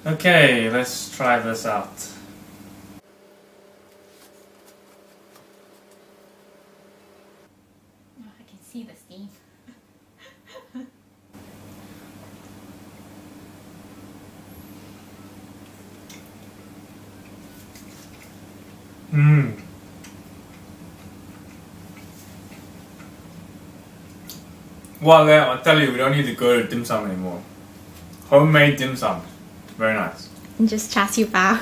Okay, let's try this out. Oh, I can see the steam. Well, I'll tell you, we don't need to go to dim sum anymore. Homemade dim sum. Very nice. And just Char Siu Bau.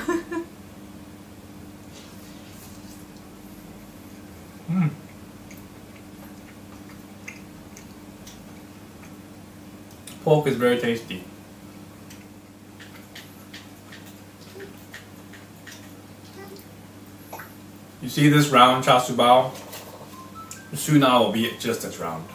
Pork is very tasty. You see this round Char Siu Bao? Soon I will be just as round.